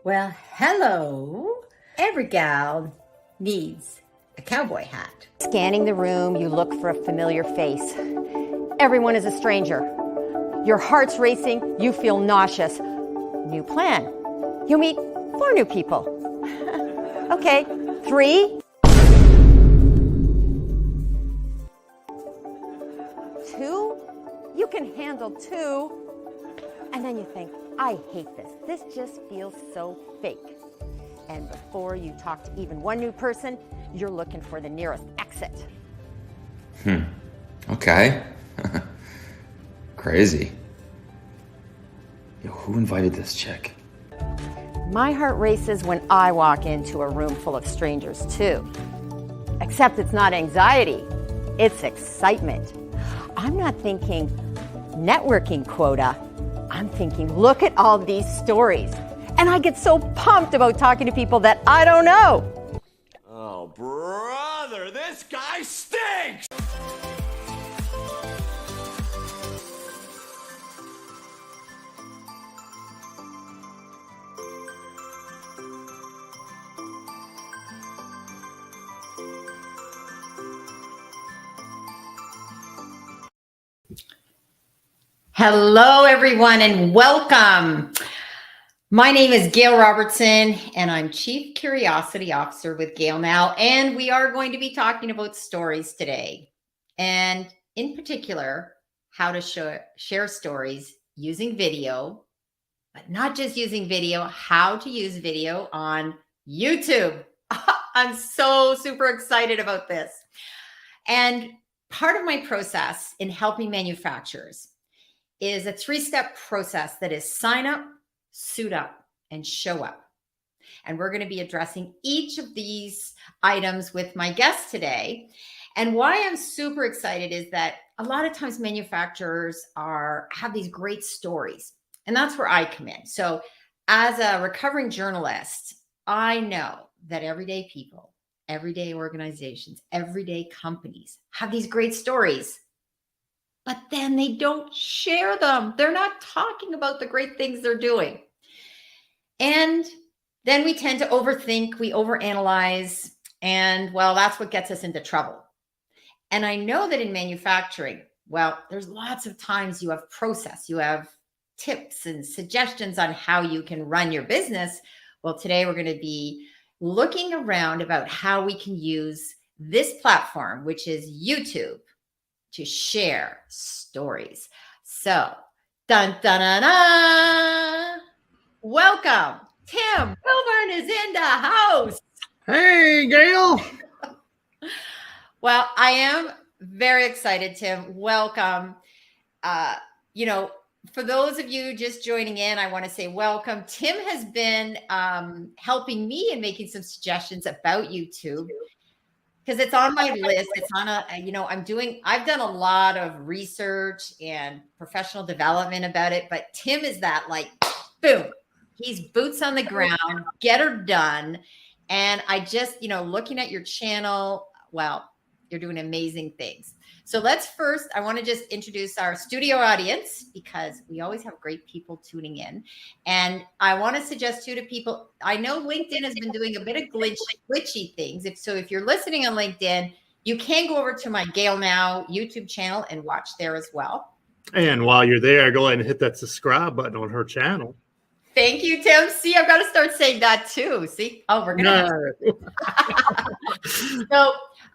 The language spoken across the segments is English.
Well, hello. Every gal needs a cowboy hat. Scanning the room, you look for a familiar face. Everyone is a stranger. Your heart's racing, you feel nauseous. New plan. You meet 4 new people. Okay, 3. 2. You can handle 2. And then you think, I hate this. This just feels so fake. And before you talk to even 1 new person, you're looking for the nearest exit. Okay. Crazy. Yo, who invited this chick? My heart races when I walk into a room full of strangers too. Except it's not anxiety, it's excitement. I'm not thinking networking quota. I'm thinking, look at all these stories. And I get so pumped about talking to people that I don't know. Oh, brother, this guy stinks! Hello, everyone, and welcome. My name is Gail Robertson, and I'm Chief Curiosity Officer with GailNow, and we are going to be talking about stories today, and in particular, how to share stories using video, but not just using video, how to use video on YouTube. I'm so super excited about this. And part of my process in helping manufacturers is a 3-step process that is sign up, suit up, and show up. And we're going to be addressing each of these items with my guest today. And why I'm super excited is that a lot of times manufacturers have these great stories, and that's where I come in. So as a recovering journalist, I know that everyday people, everyday organizations, everyday companies have these great stories, but then they don't share them. They're not talking about the great things they're doing. And then we tend to overthink, we overanalyze, and well, that's what gets us into trouble. And I know that in manufacturing, well, there's lots of times you have process, you have tips and suggestions on how you can run your business. Well, today we're going to be looking around about how we can use this platform, which is YouTube, to share stories. So, dun, dun, dun, dun. Welcome. Tim Wilborne is in the house. Hey, Gail. Well, I am very excited, Tim. Welcome. For those of you just joining in, I want to say welcome. Tim has been helping me and making some suggestions about YouTube, because it's on my list. It's on I've done a lot of research and professional development about it, but Tim is that boom, he's boots on the ground, get her done. And I just, looking at your channel, well, you're doing amazing things. So I want to just introduce our studio audience, because we always have great people tuning in. And I want to suggest to people, I know LinkedIn has been doing a bit of glitchy things. If you're listening on LinkedIn, you can go over to my GailNow YouTube channel and watch there as well. And while you're there, go ahead and hit that subscribe button on her channel. Thank you, Tim. See, I've got to start saying that too. See? Oh, we're going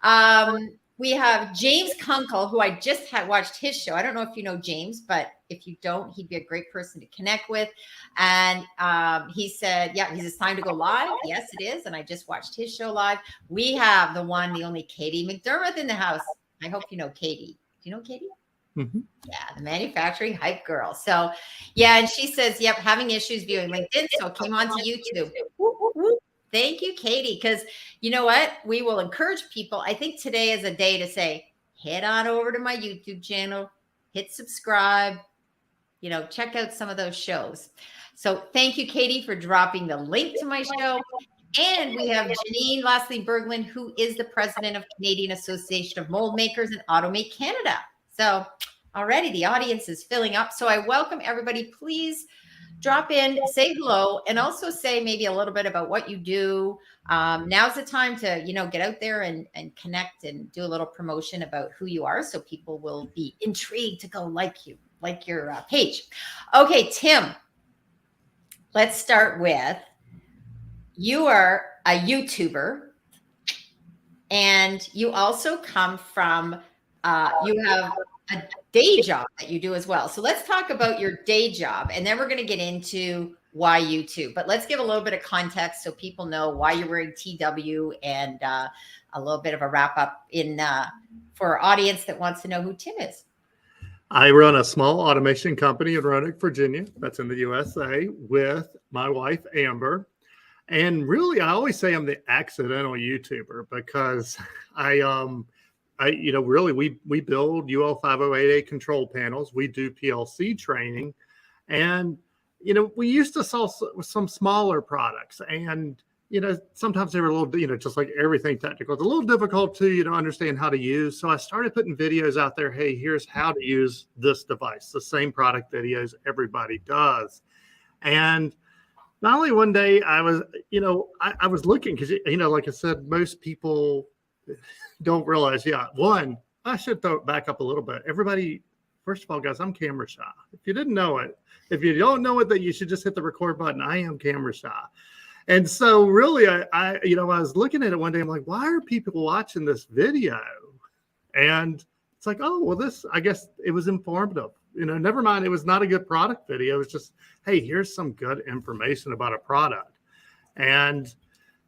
to. We have James Kunkel, who I just had watched his show. I don't know if you know James, but if you don't, he'd be a great person to connect with. And he said, yeah, it's time to go live. Yes, it is. And I just watched his show live. We have the one, the only Katie McDermott in the house. I hope you know Katie. Do you know Katie? Mm-hmm. Yeah, the manufacturing hype girl. So, yeah, and she says, yep, having issues viewing LinkedIn, so came on to YouTube. Thank you, Katie, because you know what? We will encourage people. I think today is a day to say, head on over to my YouTube channel, hit subscribe, check out some of those shows. So thank you, Katie, for dropping the link to my show. And we have Janine Lastly-Berglund, who is the president of Canadian Association of Mold Makers and Automate Canada. So already the audience is filling up. So I welcome everybody. Please drop in, say hello, and also say maybe a little bit about what you do. Now's the time to, get out there and connect and do a little promotion about who you are, so people will be intrigued to go like your page. Okay, Tim, let's start with, you are a YouTuber, and you also come from, you have a day job that you do as well. So let's talk about your day job, and then we're going to get into why YouTube. But let's give a little bit of context so people know why you're wearing TW, and a little bit of a wrap up for our audience that wants to know who Tim is. I run a small automation company in Roanoke, Virginia. That's in the USA, with my wife, Amber. And really, I always say I'm the accidental YouTuber, because really, we build UL 508A control panels. We do PLC training, and we used to sell some smaller products, and sometimes they were a little, just like everything technical, it's a little difficult to understand how to use. So I started putting videos out there. Hey, here's how to use this device. The same product videos everybody does, and not only one day I was, I was looking, because like I said, most people don't realize. One, I should throw it back up a little bit. Everybody, first of all, guys, I'm camera shy. If you didn't know it, if you don't know it, that you should just hit the record button. I am camera shy. And so really, I was looking at it one day, I'm like, why are people watching this video? And it's like, oh, well, I guess it was informative. Never mind, it was not a good product video. It was just, hey, here's some good information about a product. And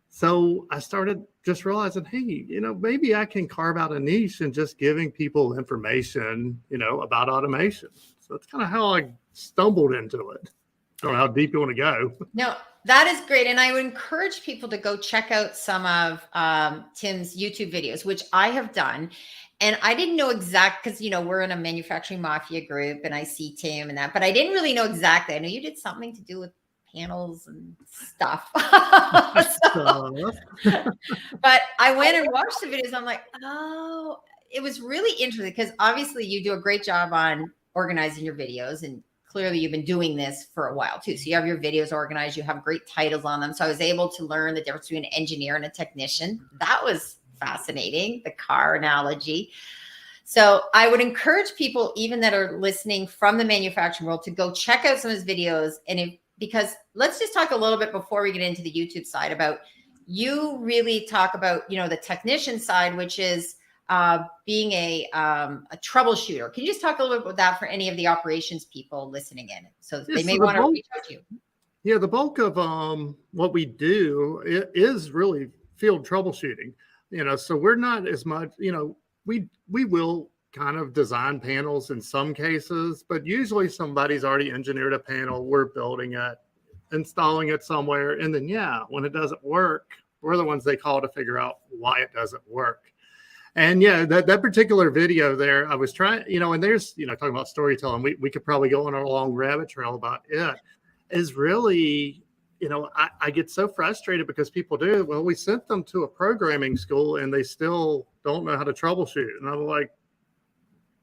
so I started just realizing, hey, maybe I can carve out a niche and just giving people information, about automation. So that's kind of how I stumbled into it. I don't know how deep you want to go. No, that is great. And I would encourage people to go check out some of Tim's YouTube videos, which I have done. And I didn't know because, we're in a manufacturing mafia group, and I see Tim and that, but I didn't really know exactly. I know you did something to do with panels and stuff. But I went and watched the videos. I'm like, oh, it was really interesting, because obviously you do a great job on organizing your videos, and clearly you've been doing this for a while too. So you have your videos organized, you have great titles on them. So I was able to learn the difference between an engineer and a technician. That was fascinating, the car analogy. So I would encourage people, even that are listening from the manufacturing world, to go check out some of his videos. And because let's just talk a little bit before we get into the YouTube side about, you really talk about, the technician side, which is being a troubleshooter. Can you just talk a little bit about that for any of the operations people listening in? So they may want to reach out to you. Yeah, the bulk of what we do is really field troubleshooting. So we're not as much, we will kind of design panels in some cases, but usually somebody's already engineered a panel. We're building it, installing it somewhere. And then, when it doesn't work, we're the ones they call to figure out why it doesn't work. And that particular video there, I was trying, and there's, talking about storytelling, we could probably go on a long rabbit trail about it, is really, I get so frustrated because people do, well, we sent them to a programming school and they still don't know how to troubleshoot. And I'm like,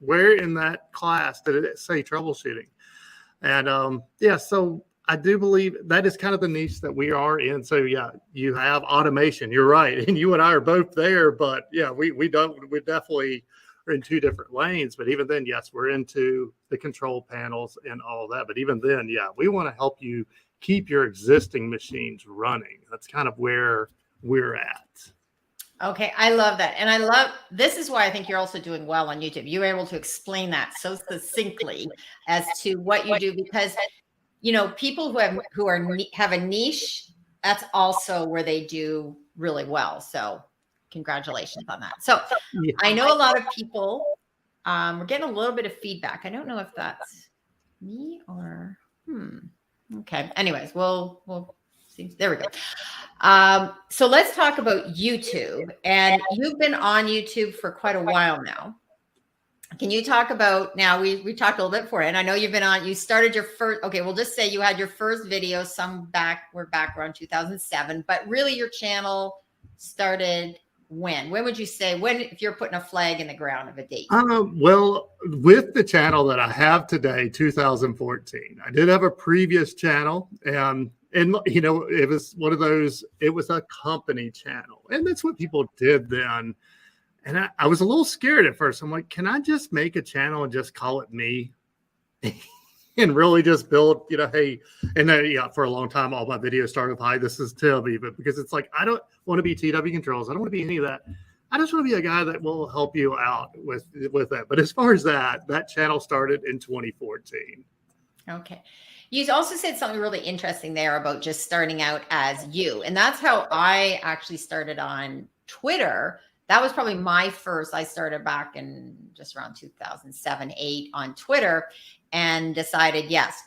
where in that class did it say troubleshooting? And so I do believe that is kind of the niche that we are in. So you have automation. You're right, and you and I are both there. But we definitely are in two different lanes. But even then, yes, we're into the control panels and all that. But even then, we want to help you keep your existing machines running. That's kind of where we're at. Okay, I love that. And this is why I think you're also doing well on YouTube. You're able to explain that so succinctly as to what you do, because people who have a niche, that's also where they do really well. So congratulations on that. So I know a lot of people, we're getting a little bit of feedback. I don't know if that's me or, okay. Anyways, we'll see. There we go. So let's talk about YouTube. And you've been on YouTube for quite a while now. Can you talk about, now we talked a little bit before, and I know you've been on, you started your first, okay, we'll just say you had your first video, we're back around 2007, but really your channel started when would you say, if you're putting a flag in the ground of a date? Well, with the channel that I have today, 2014, I did have a previous channel, and you know, it was one of those, it was a company channel, and that's what people did then. And I was a little scared at first. I'm like, can I just make a channel and just call it me? And really just build, you know, hey, and then, yeah, for a long time, all my videos started with, hi, this is Tim, even, because it's like, I don't want to be TW Controls. I don't want to be any of that. I just want to be a guy that will help you out with that. But as far as that channel started in 2014. Okay. You also said something really interesting there about just starting out as you. And that's how I actually started on Twitter. That was probably my first. I started back in just around 2007, 8 on Twitter, and decided, yes,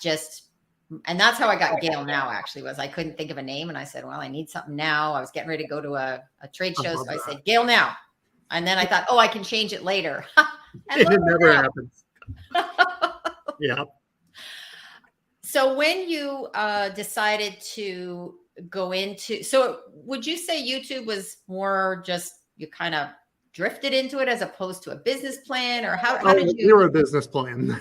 and that's how I got GailNow, actually, was I couldn't think of a name. And I said, well, I need something now. I was getting ready to go to a trade show. So I said, GailNow. And then I thought, oh, I can change it later. And it never happens. Yeah. So when you decided to go into, so would you say YouTube was more just, you kind of drifted into it as opposed to a business plan, or how did you? You're a business plan.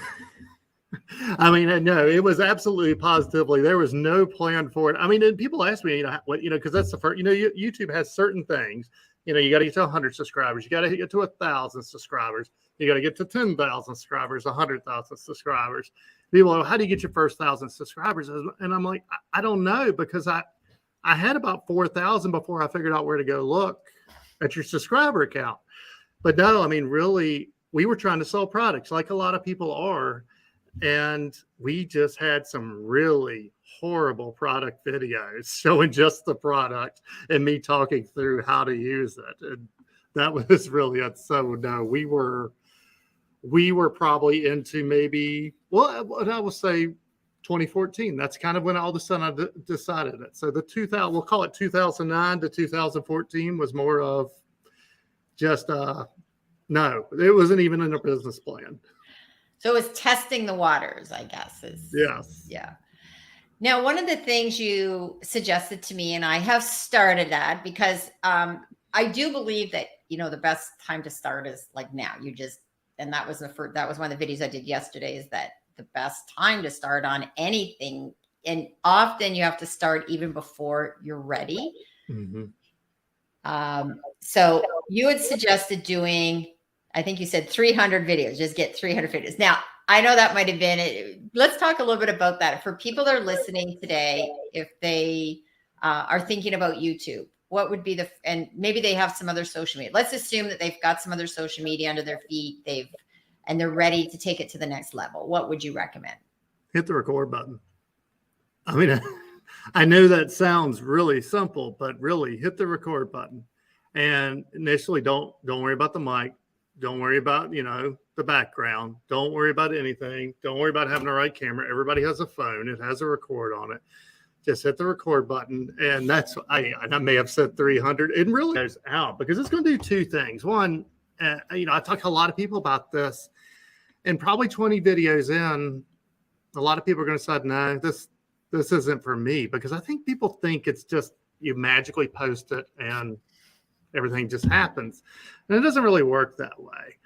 I mean, no, it was absolutely positively. There was no plan for it. I mean, and people ask me, you know, what, you know, because that's the first, you know, YouTube has certain things, you know, you got to get to 100 subscribers. You got to get to 1,000 subscribers. You got to get to 10,000 subscribers, 100,000 subscribers. People go, how do you get your first 1,000 subscribers? And I'm like, I don't know, because I had about 4,000 before I figured out where to go look at your subscriber account. But no, I mean, really, we were trying to sell products like a lot of people are. And we just had some really horrible product videos showing just the product and me talking through how to use it. And that was really it. So no, we were probably into maybe, well, I will say 2014. That's kind of when all of a sudden I decided it. So we'll call it 2009 to 2014 was more of just, no, it wasn't even in a business plan. So it was testing the waters, I guess. Yes. Yeah. Now, one of the things you suggested to me, and I have started that because I do believe that, you know, the best time to start is like now. And that was one of the videos I did yesterday, is that the best time to start on anything. And often you have to start even before you're ready. Mm-hmm. So you had suggested doing, I think you said 300 videos, just get 300 videos. Now, I know that might've been it. Let's talk a little bit about that. For people that are listening today, if they are thinking about YouTube, what would be and maybe they have some other social media. Let's assume that they've got some other social media under their feet. And they're ready to take it to the next level. What would you recommend? Hit the record button. I mean, I know that sounds really simple, but really hit the record button. And initially, don't worry about the mic. Don't worry about, you know, the background. Don't worry about anything. Don't worry about having the right camera. Everybody has a phone. It has a record on it. Just hit the record button. And that's, I may have said 300. It really goes out because it's going to do two things. One, you know, I talk to a lot of people about this, and probably 20 videos in, a lot of people are going to say, no, this isn't for me, because I think people think it's just you magically post it and everything just happens. And it doesn't really work that way.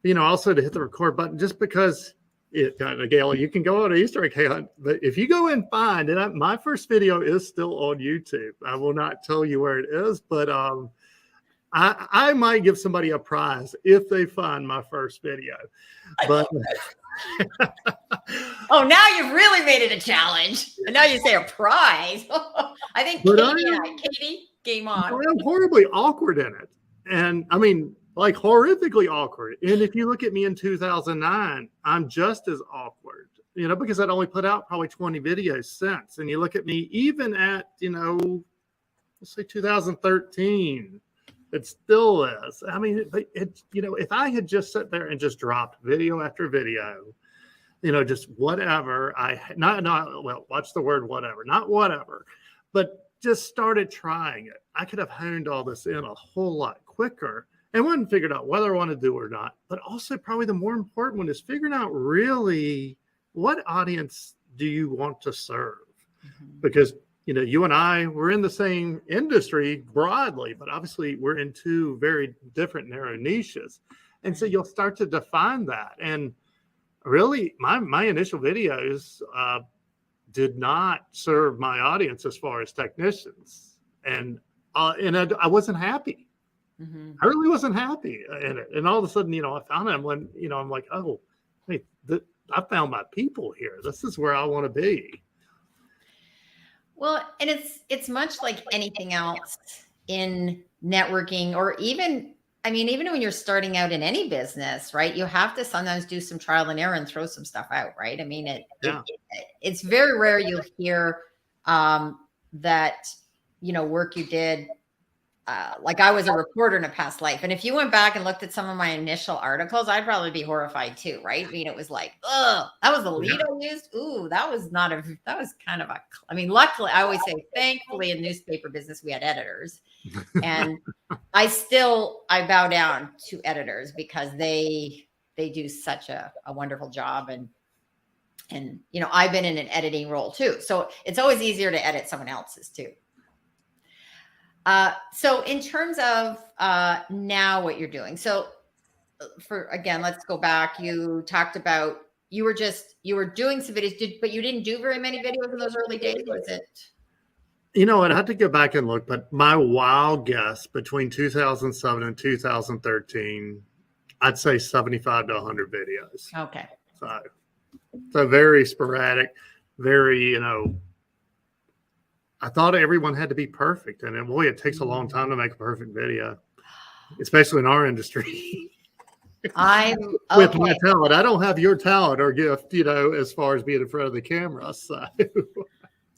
You know, also to hit the record button, just because Gail, you can go on an Easter egg hunt, but if you go and find it, my first video is still on YouTube. I will not tell you where it is, but I might give somebody a prize if they find my first video. But oh, now you've really made it a challenge. And now you say a prize. I think Katie game on. I'm horribly awkward in it. And I mean, like horrifically awkward. And if you look at me in 2009, I'm just as awkward, you know, because I'd only put out probably 20 videos since. And you look at me even at, you know, let's say 2013. It still is. I mean, you know, if I had just sat there and just dropped video after video, you know, just whatever, watch the word whatever, not whatever, but just started trying it, I could have honed all this in a whole lot quicker and wouldn't figured out whether I want to do it or not. But also probably the more important one is figuring out really what audience do you want to serve? Mm-hmm. Because you and I, we're in the same industry broadly, but obviously we're in two very different narrow niches. And so you'll start to define that. And really, my initial videos did not serve my audience as far as technicians. And I wasn't happy. Mm-hmm. I really wasn't happy in it. And all of a sudden, I found them when, I'm like, oh, hey, I found my people here. This is where I want to be. Well, and it's much like anything else in networking, or even when you're starting out in any business, right? You have to sometimes do some trial and error and throw some stuff out, right? I mean, it's very rare you'll hear that, work you did. Like I was a reporter in a past life. And if you went back and looked at some of my initial articles, I'd probably be horrified too, right? I mean, it was like, oh, that was the lead I used. Ooh, that was kind of luckily, I always say, thankfully in newspaper business, we had editors. And I bow down to editors because they do such a wonderful job. And I've been in an editing role too. So it's always easier to edit someone else's too. So in terms of now what you're doing, so let's go back. You talked about you were doing some videos, but you didn't do very many videos in those early days. Was it? I'd have to go back and look, but my wild guess between 2007 and 2013, I'd say 75 to 100 videos. Okay. So very sporadic, very, I thought everyone had to be perfect. And boy, it takes a long time to make a perfect video, especially in our industry. With my talent, I don't have your talent or gift, as far as being in front of the camera. So.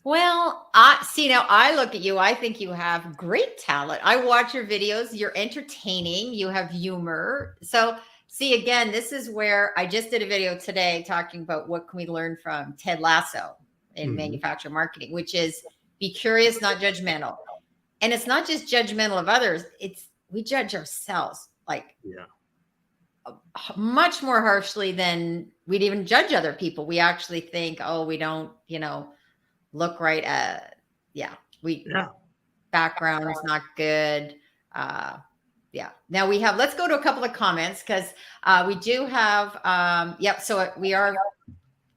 Well, I look at you. I think you have great talent. I watch your videos. You're entertaining. You have humor. So see, again, this is where I just did a video today talking about what can we learn from Ted Lasso in manufacturing marketing, which is be curious, not judgmental. And it's not just judgmental of others. We judge ourselves much more harshly than we'd even judge other people. We actually think, oh, we don't, look right at, background is not good. Now let's go to a couple of comments because we do have, so we are,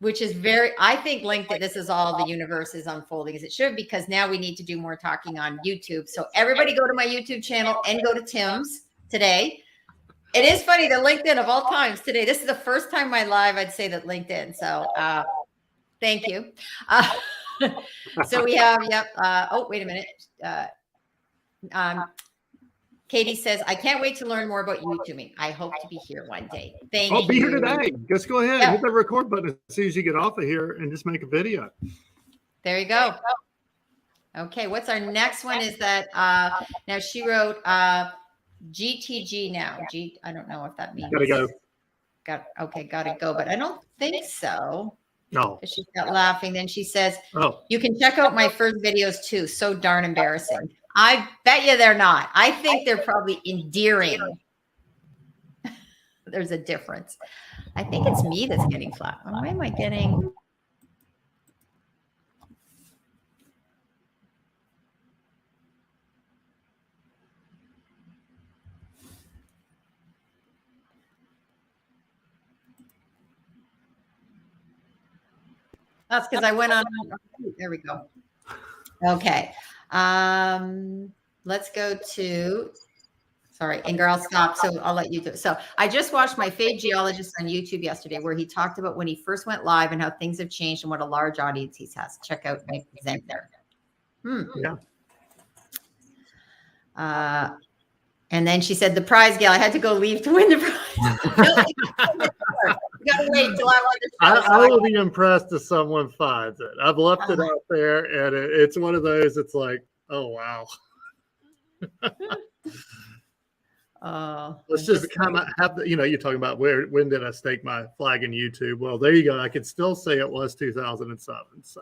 which is I think LinkedIn, this is all the universe is unfolding as it should, because now we need to do more talking on YouTube. So everybody go to my YouTube channel and go to Tim's today. It is funny that LinkedIn of all times today, this is the first time in my live I'd say that LinkedIn. So thank you. So we have, wait a minute. Katie says, I can't wait to learn more about YouTubing. I hope to be here one day. Thank you. I'll be here today. Just go ahead and hit the record button as soon as you get off of here and just make a video. There you go. Okay, what's our next one? Is that now she wrote GTG now. I don't know if that means gotta go. Gotta go, but I don't think so. No. She's got laughing. Then she says, you can check out my first videos too. So darn embarrassing. I bet you they're not. I think they're probably endearing. There's a difference. I think it's me that's getting flat. Why am I getting? That's because I went on. There we go. Okay. Let's go to, sorry, and girl, stop. So I'll let you do it. So I just watched my fave geologist on YouTube yesterday, where he talked about when he first went live and how things have changed and what a large audience he has. Check out my present there. Yeah. And then she said, the prize, Gail, I had to go leave to win the prize. You gotta wait till I'm on the show. I will be impressed if someone finds it. I've left it out there, and it's one of those. It's like, oh wow. Let's just kind of have the, you're talking about when did I stake my flag in YouTube? Well, there you go. I could still say it was 2007. So.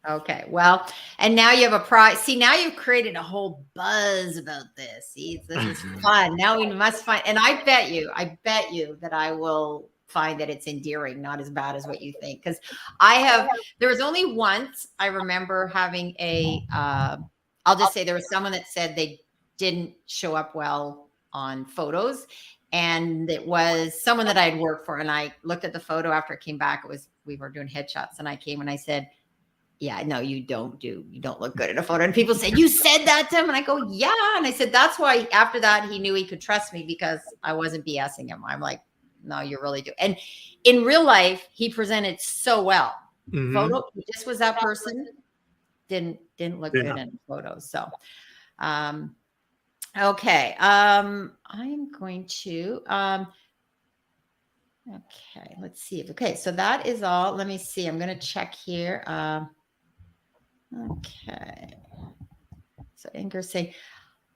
Okay, well, and now you have a prize. See, now you've created a whole buzz about this. See, this is fun. Now we must find, and I bet you that I will find that it's endearing, not as bad as what you think. Because there was only once I remember having I'll just say there was someone that said they didn't show up well on photos. And it was someone that I'd worked for. And I looked at the photo after it came back. We were doing headshots. And I came and I said, yeah, no, you don't look good in a photo. And people said, you said that to him? And I go, yeah. And I said, that's why after that, he knew he could trust me because I wasn't BSing him. I'm like, no, you really do. And in real life, he presented so well. Mhm. Photo, he just was that person. Didn't look good in photos. So, okay. I'm going to, okay, let's see. Okay. So that is all. Let me see. I'm going to check here. Okay. So Inger's saying,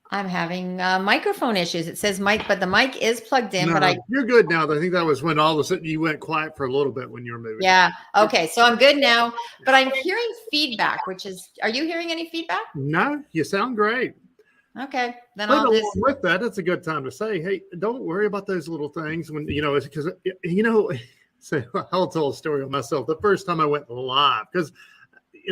I'm having microphone issues. It says mic, but the mic is plugged in, but you're good now. I think that was when all of a sudden you went quiet for a little bit when you were moving. Yeah. Okay. So I'm good now, but I'm hearing feedback, are you hearing any feedback? No, you sound great. Okay. Then But I'll along just, with that, it's a good time to say, hey, don't worry about those little things when, it's because, so I'll tell a story of myself. The first time I went live, because,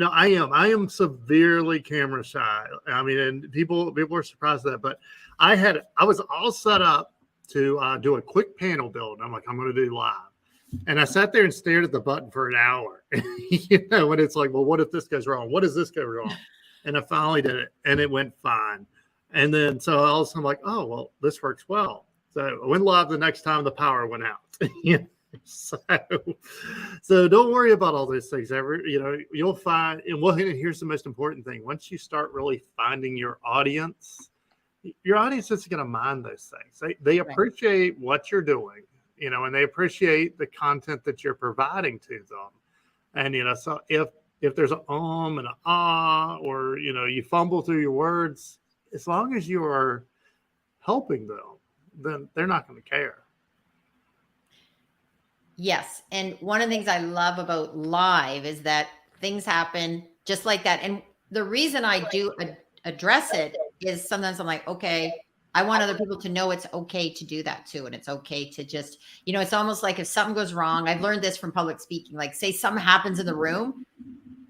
I am severely camera shy. I mean, and people are surprised at that, but I was all set up to do a quick panel build. I'm like, I'm going to do live. And I sat there and stared at the button for an hour, and it's like, well, what if this goes wrong? What does this go wrong? And I finally did it and it went fine. And then, so all of a sudden I'm like, oh, well, this works well. So I went live the next time the power went out. So don't worry about all those things. You'll find, and here's the most important thing. Once you start really finding your audience isn't going to mind those things. They appreciate what you're doing, and they appreciate the content that you're providing to them. And, so if there's an and an or, you fumble through your words, as long as you are helping them, then they're not going to care. yes. And one of the things I love about live is that things happen just like that. And the reason I do address it is sometimes I'm like, okay, I want other people to know it's okay to do that too. And it's okay to just, it's almost like if something goes wrong, I've learned this from public speaking, like say something happens in the room,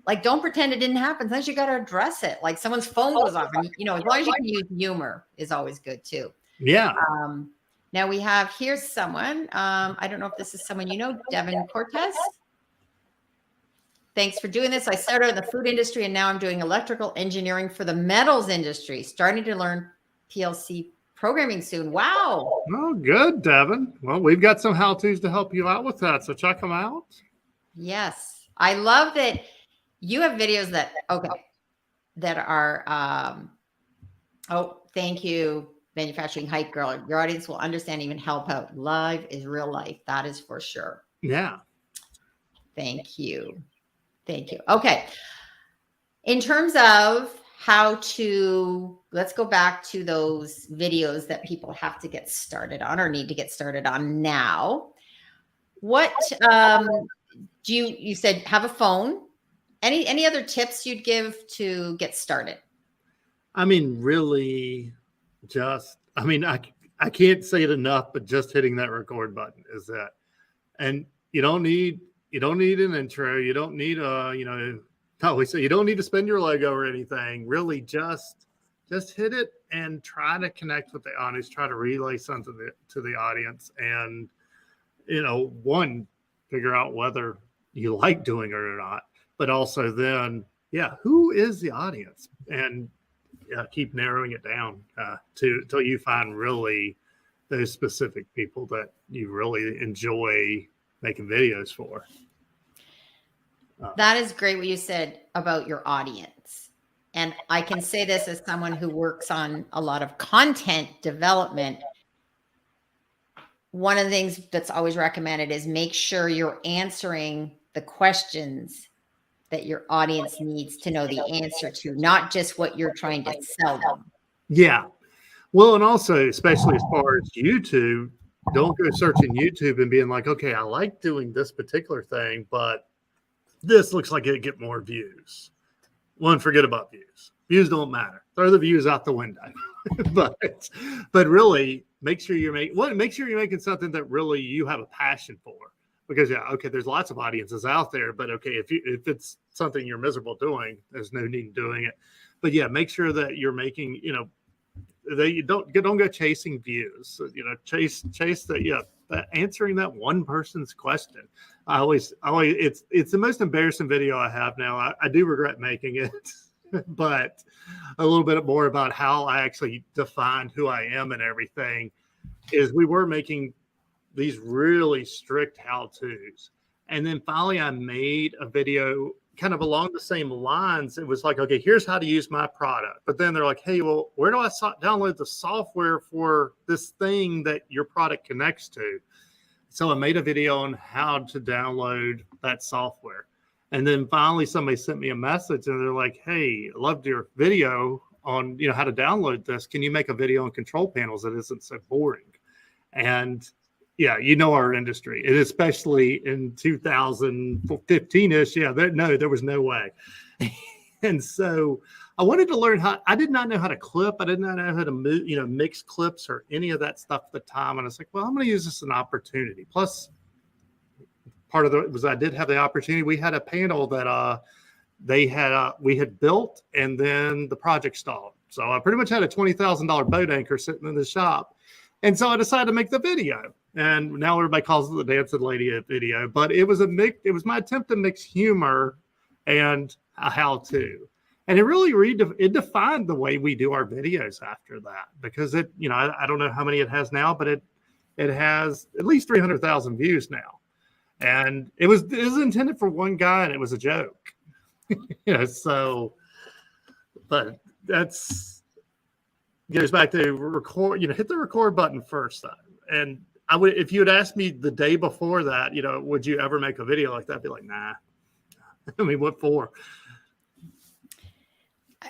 like don't pretend it didn't happen. Sometimes you got to address it. Like someone's phone goes off and, as long as you can use humor is always good too. Yeah. Now here's someone, I don't know if this is someone, Devin Cortez. Thanks for doing this. I started in the food industry and now I'm doing electrical engineering for the metals industry, starting to learn PLC programming soon. Wow. Oh, good, Devin. Well, we've got some how-tos to help you out with that. So check them out. Yes. I love that you have videos that are, thank you, Manufacturing Hype Girl. Your audience will understand, even help out. Live is real life. That is for sure. Yeah. Thank you. Okay. In terms of let's go back to those videos that people have to get started on or need to get started on now. What you said have a phone. Any other tips you'd give to get started? I mean, really I can't say it enough, but just hitting that record button is that. And you don't need an intro. You don't need you don't need to spend your logo or anything. Really just hit it and try to connect with the audience, try to relay something to the audience. And, one, figure out whether you like doing it or not, but also then, who is the audience? And keep narrowing it down till you find really those specific people that you really enjoy making videos for. That is great what you said about your audience. And I can say this as someone who works on a lot of content development. One of the things that's always recommended is make sure you're answering the questions that your audience needs to know the answer to, not just what you're trying to sell them. Yeah. Well, and also, especially as far as YouTube, don't go searching YouTube and being like, okay, I like doing this particular thing, but this looks like it'd get more views. one, forget about views. Views don't matter. Throw the views out the window. but really make sure you're making something that really you have a passion for. Because there's lots of audiences out there, but if it's something you're miserable doing, there's no need in doing it. But make sure that you're making, that you don't go chasing views. Chase answering that one person's question. I always it's the most embarrassing video I have now. I do regret making it, but a little bit more about how I actually defined who I am and everything is we were making these really strict how-tos. And then finally I made a video kind of along the same lines. It was like, okay, here's how to use my product. But then they're like, hey, well, where do I download the software for this thing that your product connects to? So I made a video on how to download that software. And then finally somebody sent me a message and they're like, hey, I loved your video on, how to download this. Can you make a video on control panels that isn't so boring? And our industry, and especially in 2015-ish. There was no way. And so I wanted to learn I did not know how to clip. I did not know how to mix clips or any of that stuff at the time. And I was like, well, I'm going to use this as an opportunity. Plus, part of it was I did have the opportunity. We had a panel that we had built, and then the project stalled. So I pretty much had a $20,000 boat anchor sitting in the shop. And so I decided to make the video. And now everybody calls it the Dancing Lady video. But it was my attempt to mix humor and a how-to. And it really it defined the way we do our videos after that. Because I don't know how many it has now, but it has at least 300,000 views now. And it was intended for one guy, and it was a joke. But that's goes back to record, hit the record button first. And I would, if you had asked me the day before that, would you ever make a video like that? I'd be like, nah. I mean, what for?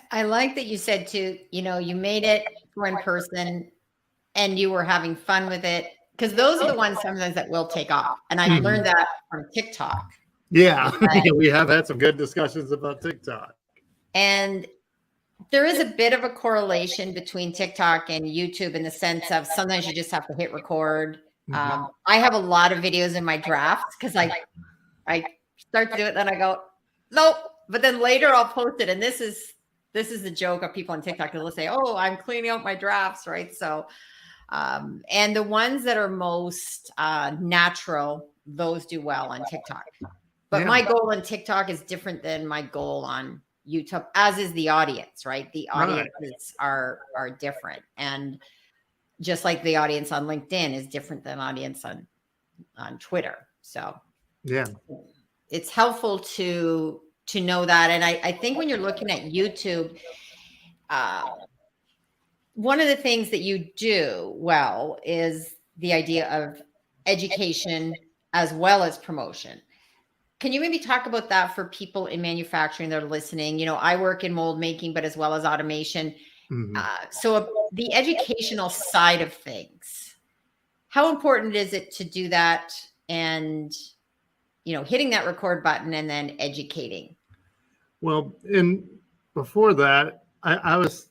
I like that you said too, you made it for in person and you were having fun with it, because those are the ones sometimes that will take off. And I learned that from TikTok. Yeah. We have had some good discussions about TikTok. And there is a bit of a correlation between TikTok and YouTube in the sense of sometimes you just have to hit record. I have a lot of videos in my drafts because I start to do it, then I go, nope. But then later I'll post it. And this is the joke of people on TikTok. They'll say, oh, I'm cleaning out my drafts, right? So, and the ones that are most natural, those do well on TikTok. But my goal on TikTok is different than my goal on YouTube, as is the audience, right? The audiences are different. And just like the audience on LinkedIn is different than audience on Twitter. So it's helpful to know that. And I think when you're looking at YouTube, one of the things that you do well is the idea of education as well as promotion. Can you maybe talk about that for people in manufacturing that are listening? I work in mold making, but as well as automation. So the educational side of things, how important is it to do that and, hitting that record button and then educating? Well, before that, I was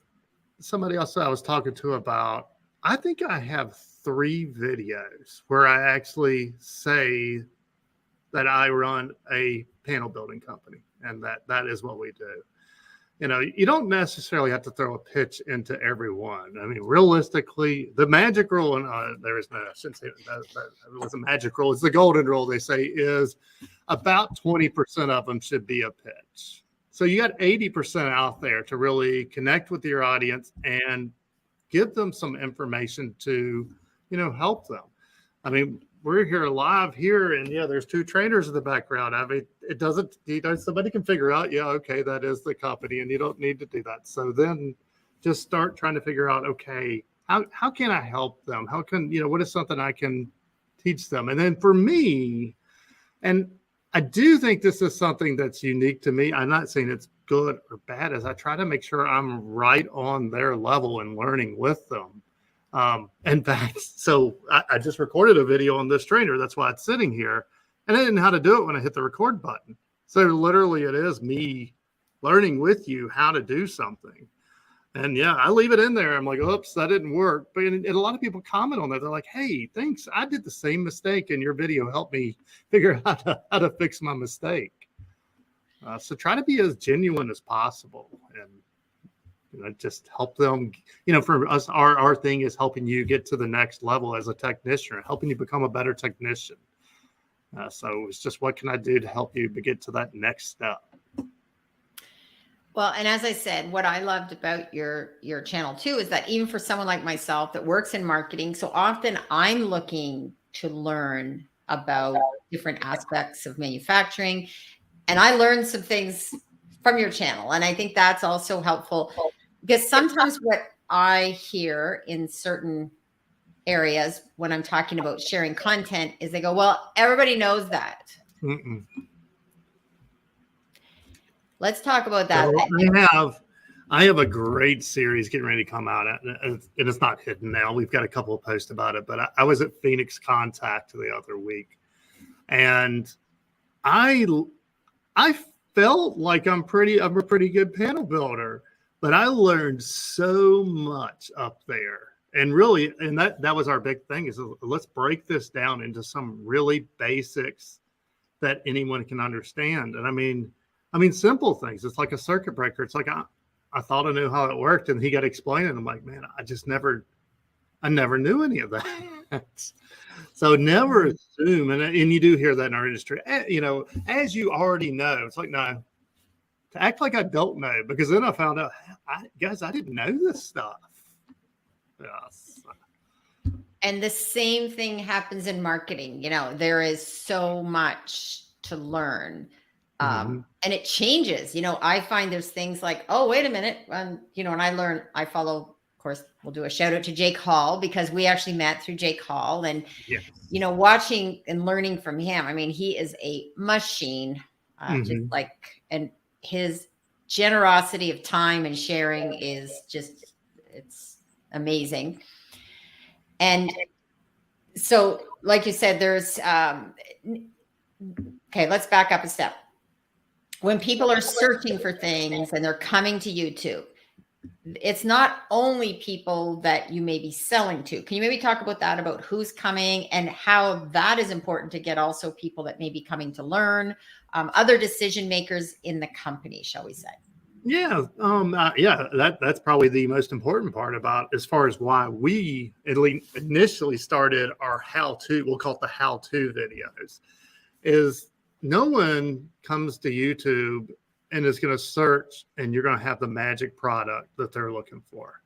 somebody else I was talking to about, I think I have 3 videos where I actually say that I run a panel building company and that is what we do. You don't necessarily have to throw a pitch into everyone. I mean, realistically, the magic rule, and there is no, I shouldn't say that it was a magic rule. It's the golden rule, they say, is about 20% of them should be a pitch. So you got 80% out there to really connect with your audience and give them some information to, help them. I mean, we're here live here, and there's 2 trainers in the background. I mean, it doesn't, somebody can figure out, okay, that is the company, and you don't need to do that. So then just start trying to figure out, okay, how can I help them? How can, what is something I can teach them? And then for me, and I do think this is something that's unique to me. I'm not saying it's good or bad, as I try to make sure I'm right on their level and learning with them. In fact, so I just recorded a video on this trainer. That's why it's sitting here. And I didn't know how to do it when I hit the record button. So literally it is me learning with you how to do something. And yeah, I leave it in there. I'm like, oops, that didn't work. But and a lot of people comment on that. They're like, hey, thanks. I did the same mistake, and your video helped me figure out how to fix my mistake. So try to be as genuine as possible, and just help them. For us, our thing is helping you get to the next level as a technician, helping you become a better technician. So it's just, what can I do to help you to get to that next step? Well, and as I said, what I loved about your channel too is that even for someone like myself that works in marketing, so often I'm looking to learn about different aspects of manufacturing, and I learned some things from your channel. And I think that's also helpful, because sometimes what I hear in certain areas when I'm talking about sharing content is they go, well, everybody knows that. Mm-mm. Let's talk about that. So I have a great series getting ready to come out, and it's not hidden now. We've got a couple of posts about it, but I was at Phoenix Contact the other week, and I felt like I'm a pretty good panel builder, but I learned so much up there. And really, and that was our big thing, is let's break this down into some really basics that anyone can understand. And I mean, simple things. It's like a circuit breaker. It's like, I thought I knew how it worked, and he got to explain it. I'm like, man, I never knew any of that. So never assume, and you do hear that in our industry, as you already know. It's like, no, to act like I don't know, because then I found out, guys, I didn't know this stuff. Yes. And the same thing happens in marketing. There is so much to learn. And it changes. I find there's things like, oh, wait a minute. And I follow, of course, we'll do a shout out to Jake Hall, because we actually met through Jake Hall, and, yes. Watching and learning from him. I mean, he is a machine, and his generosity of time and sharing is just, it's amazing. And so, like you said, there's, okay, let's back up a step. When people are searching for things and they're coming to YouTube, it's not only people that you may be selling to. Can you maybe talk about that, about who's coming and how that is important to get also people that may be coming to learn, other decision makers in the company, shall we say? Yeah. That's probably the most important part about, as far as why we at least initially started our how-to, we'll call it the how-to videos, is no one comes to YouTube and is going to search and you're going to have the magic product that they're looking for.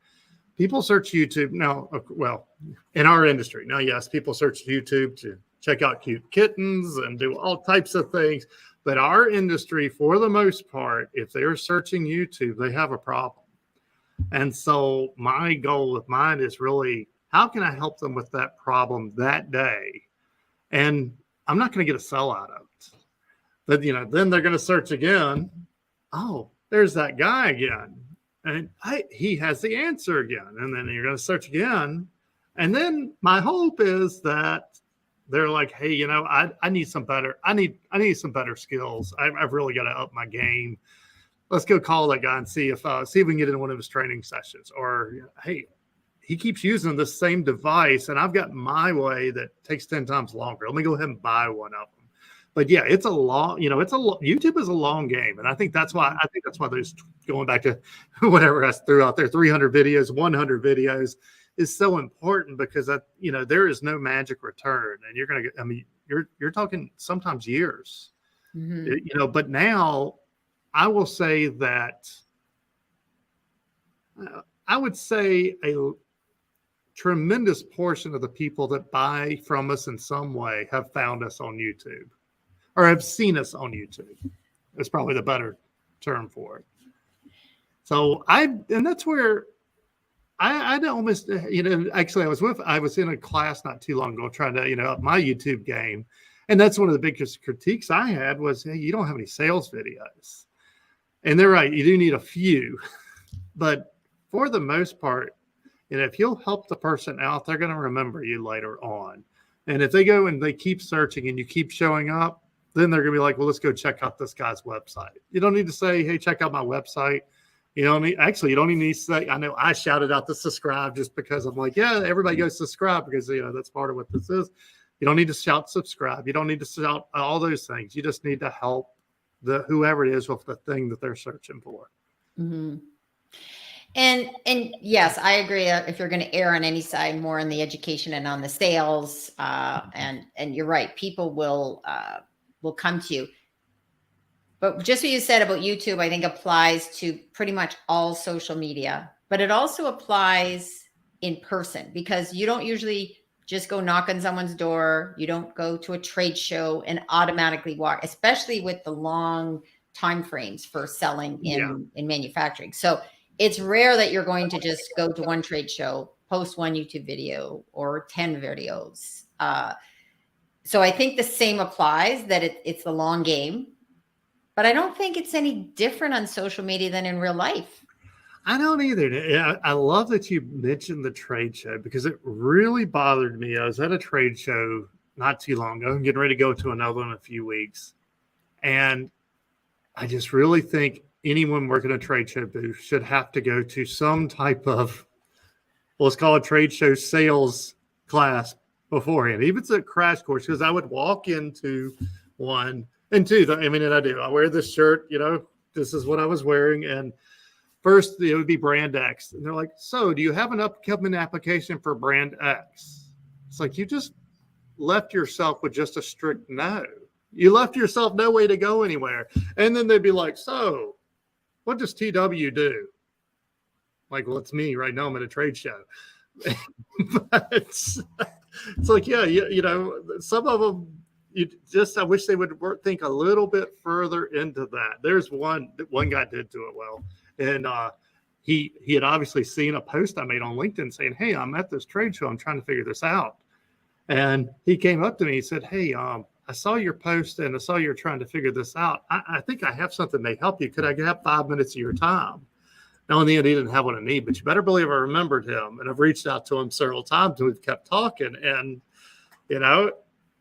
People search YouTube now. Well, in our industry now, yes, people search YouTube to check out cute kittens and do all types of things. But our industry, for the most part, if they're searching YouTube, they have a problem. And so my goal with mine is really, how can I help them with that problem that day? And I'm not going to get a sell out of it. But, then they're going to search again. Oh, there's that guy again. And he has the answer again. And then you're going to search again. And then my hope is that they're like, hey, I need some better. I need some better skills. I've really got to up my game. Let's go call that guy and see if we can get in one of his training sessions. Or, hey, he keeps using the same device, and I've got my way that takes 10 times longer. Let me go ahead and buy one of them. But yeah, it's a long, YouTube is a long game. And I think that's why there's, going back to whatever I threw out there, 300 videos, 100 videos is so important, because there is no magic return, and you're going to get, you're talking sometimes years, but now I will say that I would say a tremendous portion of the people that buy from us in some way have found us on YouTube, or have seen us on YouTube. That's probably the better term for it. So and that's where I almost, actually I was in a class not too long ago trying to, up my YouTube game. And that's one of the biggest critiques I had was, hey, you don't have any sales videos. And they're right. You do need a few, but for the most part, if you'll help the person out, they're going to remember you later on. And if they go and they keep searching and you keep showing up, then they're going to be like, well, let's go check out this guy's website. You don't need to say, hey, check out my website. You don't need, actually, you don't even need to say, I know I shouted out to subscribe just because I'm like, yeah, everybody goes subscribe because, that's part of what this is. You don't need to shout subscribe. You don't need to shout all those things. You just need to help whoever it is with the thing that they're searching for. Mm-hmm. And yes, I agree. If you're going to err on any side, more on the education and on the sales, and you're right, people will come to you. But just what you said about YouTube, I think applies to pretty much all social media, but it also applies in person, because you don't usually just go knock on someone's door. You don't go to a trade show and automatically walk, especially with the long time frames for selling in manufacturing. So it's rare that you're going to just go to one trade show, post one YouTube video or 10 videos. So I think the same applies, that it's the long game, but I don't think it's any different on social media than in real life. I don't either. I love that you mentioned the trade show, because it really bothered me. I was at a trade show not too long ago. I'm getting ready to go to another one in a few weeks. And I just really think anyone working a trade show booth should have to go to some type of, let's call it trade show sales class beforehand. Even if it's a crash course, because I would walk into one and two. And I do. I wear this shirt, this is what I was wearing. And first, it would be brand X. And they're like, so do you have an upcoming application for brand X? It's like, you just left yourself with just a strict no. You left yourself no way to go anywhere. And then they'd be like, so what does TW do? Like, well, it's me right now. I'm at a trade show. But it's like, some of them, I wish they would think a little bit further into that. There's one guy did do it well. And he had obviously seen a post I made on LinkedIn saying, hey, I'm at this trade show. I'm trying to figure this out. And he came up to me and said, hey, I saw your post and I saw you're trying to figure this out. I think I have something that may help you. Could I have 5 minutes of your time? Now, in the end, he didn't have what I need, but you better believe I remembered him. And I've reached out to him several times and we've kept talking. And,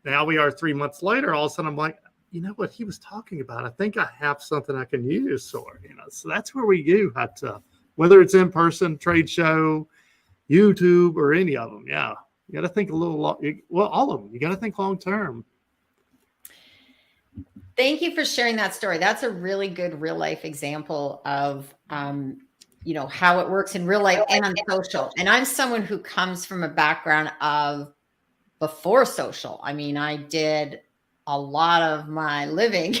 now we are 3 months later, all of a sudden I'm like, you know what he was talking about? I think I have something I can use for, so that's where we do have to, whether it's in person, trade show, YouTube, or any of them. Yeah. You got to think a little, all of them. You got to think long term. Thank you for sharing that story. That's a really good real life example of, how it works in real life and on social. And I'm someone who comes from a background of before social. I did a lot of my living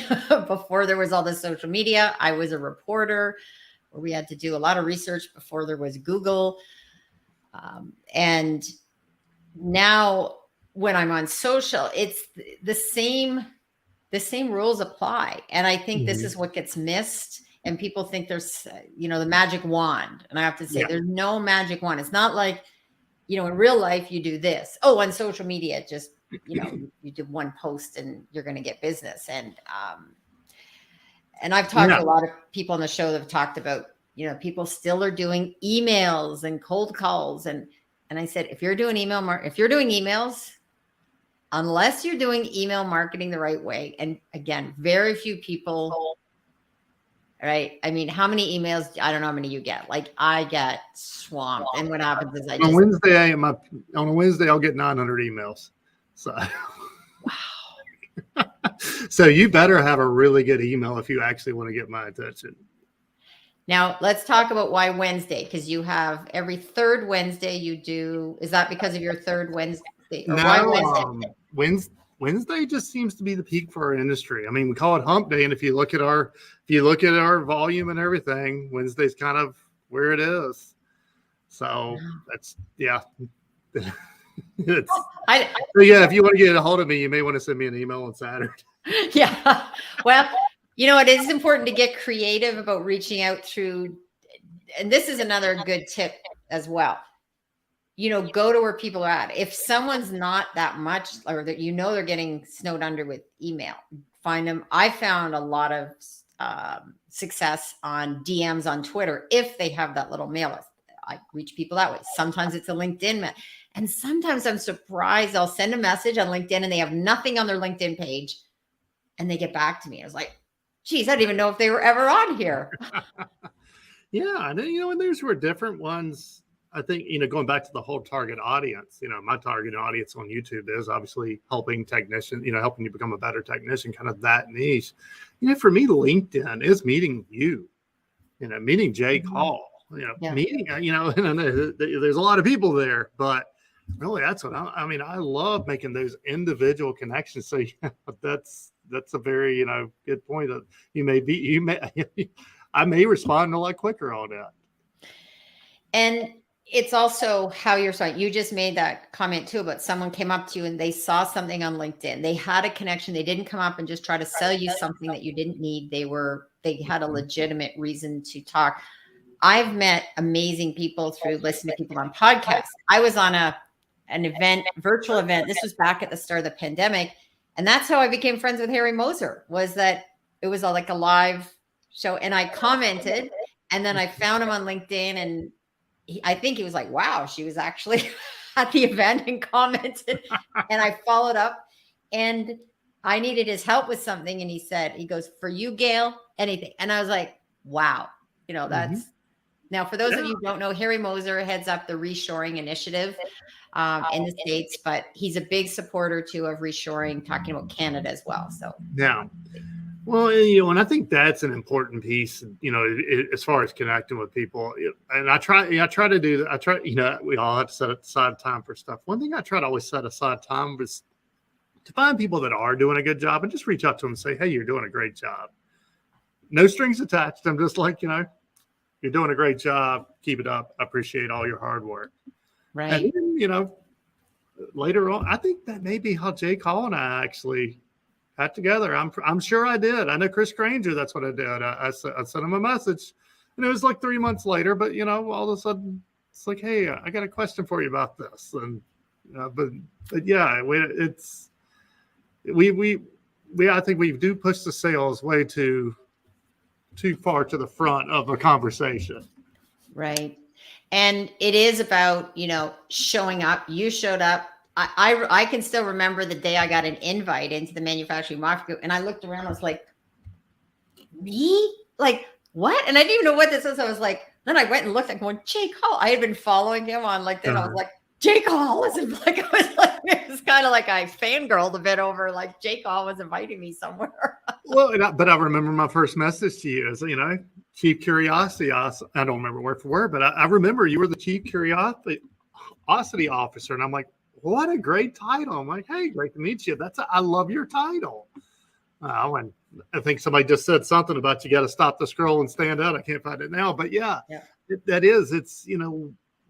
before there was all this social media. I was a reporter where we had to do a lot of research before there was Google. And now when I'm on social, it's the same rules apply. And I think this is what gets missed. And people think there's, the magic wand. And I have to say, there's no magic wand. It's not like, in real life, you do this. Oh, on social media, just, you do one post and you're going to get business. And I've talked to a lot of people on the show that have talked about, people still are doing emails and cold calls. And I said, if you're doing emails, unless you're doing email marketing the right way. And again, very few people, right? How many emails? I don't know how many you get. Like I get swamped. And what happens is on a Wednesday, I'll get 900 emails. So, wow. So you better have a really good email if you actually want to get my attention. Now let's talk about why Wednesday, because you have every third Wednesday you do. Is that because of your third Wednesday? Or why Wednesday? Wednesday just seems to be the peak for our industry. We call it hump day. And if you look at our volume and everything, Wednesday's kind of where it is. So that's, if you want to get a hold of me, you may want to send me an email on Saturday. Yeah. Well, it is important to get creative about reaching out through, and this is another good tip as well. Go to where people are at. If someone's not that much, or that they're getting snowed under with email, find them. I found a lot of success on DMs on Twitter if they have that little mail list. I reach people that way. Sometimes it's a LinkedIn, and sometimes I'm surprised. I'll send a message on LinkedIn and they have nothing on their LinkedIn page, and they get back to me. I was like, geez, I didn't even know if they were ever on here. Yeah. And then, and these were different ones. I think, going back to the whole target audience, my target audience on YouTube is obviously helping technicians, helping you become a better technician, kind of that niche. For me, LinkedIn is meeting you, meeting 𝐑𝐄𝐏𝐋𝐀𝐘, meeting, and there's a lot of people there, but really that's what I love making those individual connections. So that's a very, good point that I may respond a lot quicker on that. And it's also how you're saying. You just made that comment too, about someone came up to you and they saw something on LinkedIn. They had a connection. They didn't come up and just try to sell you something that you didn't need. They had a legitimate reason to talk. I've met amazing people through listening to people on podcasts. I was on an event, virtual event. This was back at the start of the pandemic. And that's how I became friends with Harry Moser, was that it was like a live show. And I commented, and then I found him on LinkedIn, and I think he was like, wow, she was actually at the event and commented. And I followed up, and I needed his help with something. And he goes, for you, Gail, anything. And I was like, wow, that's now, for those of you who don't know, Harry Moser heads up the reshoring initiative in the States, but he's a big supporter too of reshoring, talking about Canada as well. So, yeah. Well, and I think that's an important piece, as far as connecting with people. And I try to do that. We all have to set aside time for stuff. One thing I try to always set aside time is to find people that are doing a good job and just reach out to them and say, hey, you're doing a great job. No strings attached. I'm just like, you're doing a great job. Keep it up. I appreciate all your hard work. Right. And then, later on, I think that may be how 𝐑𝐄𝐏𝐋𝐀𝐾 and I actually got together. I'm sure I did. I know Chris Granger, that's what I did. I sent him a message, and it was like 3 months later, but all of a sudden it's like, hey, I got a question for you about this. And but yeah, I think we do push the sales way too far to the front of a conversation. Right. And it is about, showing up. You showed up. I can still remember the day I got an invite into the manufacturing market group, and I looked around. I was like, me? Like, what? And I didn't even know what this was. I was like, then I went and looked, and going, 𝐑𝐄𝐏. I had been following him on LinkedIn. I was like, 𝐑𝐄𝐏 it was kind of like I fangirled a bit over like 𝐑𝐄𝐏 was inviting me somewhere. Well, but I remember my first message to you is, Chief Curiosity. I don't remember word for word, but I remember you were the Chief Curiosity Officer. And I'm like, what a great title. I'm like, hey, great to meet you. I love your title. And I think somebody just said something about you got to stop the scroll and stand out. I can't find it now, but yeah. It's,